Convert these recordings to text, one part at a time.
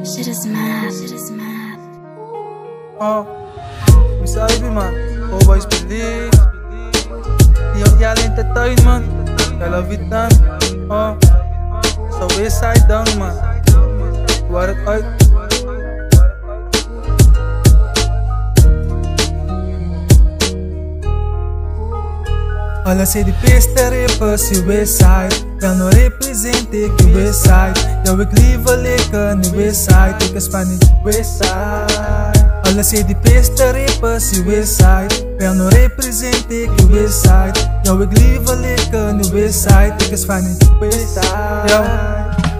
Shit is mad, shit is mad. Miss Ivy man, always believe. Y'all entertainment, I love it dan. So Westside dan man, waar het uit. Alla say the beste rappers in Westside. Ja, no represent ik in Westside. Ja, ik liever lekker in Westside. Ik is van in Westside. Alla say the beste rappers in Westside. Ja, no represent ik in Westside. Ja, ik liever lekker in Westside. Ik is van in Westside. Ja,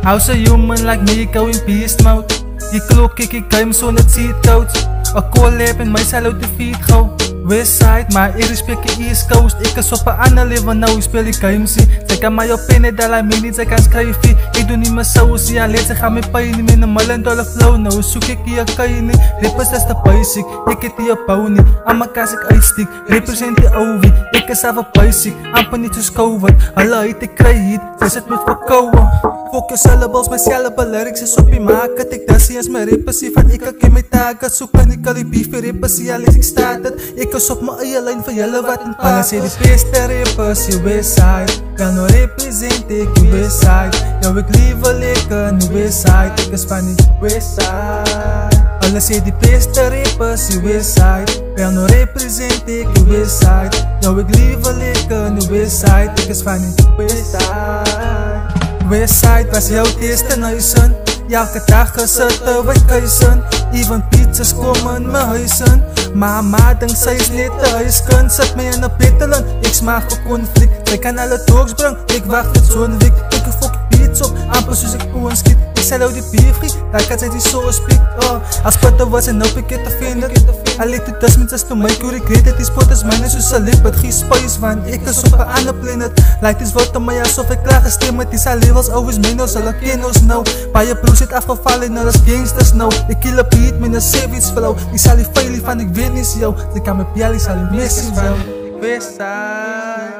how's a human like me going beast mode? Die klok ik game zo net ziet coach. A collab en myself uit de feed gauw. Westside, maar ik respect de East Coast. Ik is op een ander leven, nou ik speel die games. Zij kan mij op in dat hij mij niet, zij kan schrijven. Ik doe niet meer saus, ja, leert ze gaan met pijn. Met een $1 flow, nou zoek ik hier kan je niet. Rippers is de basic, ik het hier bouw niet. Aan mekaar ik uitstiek, represent die OV. Ik is even basic, amper niet zo COVID. Alle uit ik krijg het, zij zit met verkouden. Fuck je syllables, mijn syllable lyrics is op je market. Ik dansie als mijn rappers, van ik kan mijn taken. Zoek en ik kan die beef voor rappers, ja, lees ik staat het. Ik is op mijn eigen lijn van jullie wat een paard. Alla say de beste rappers in Westside. Ja, no represent ik in Westside. Ja, ik liever lekker in Westside. Ik is van in Westside. Alla say de beste rappers in Westside. Ja, no represent ik in Westside. Ja, ik liever lekker in Westside. Ik is van in Westside. Westside was jouw eerste huizen. Elke dag gezitten wij kuisen. Even pizzas komen mijn huizen. Mama denkt zij is net de huiskund. Zet mij in de pittelen, ik smaak voor conflict. Zij kan alle dogs brengen, ik wacht het zo'n week. Ik een fucking pizza op, amper zoals ik gewoon schiet. Ik zei nou die biervriend, daar kan zij die zo spiek. Als putter was en hoop ik het te vinden. Hij leek de das minstens to mij, ik weet het, die spot is mijn zoals een lip. Het geen spice van, ik is op een ander planet. Lijkt iets wat aan mij alsof ik klaar gestemd. Het is alleen was always mee, nou zal ik kennis nou. Bij je broer zit afgevallen, nou dat is gangsters nou. Ik kill een beat met een savage flow. Die zal die veilig van, ik weet niet zo. Die kan met Piali, zal die message van Westside.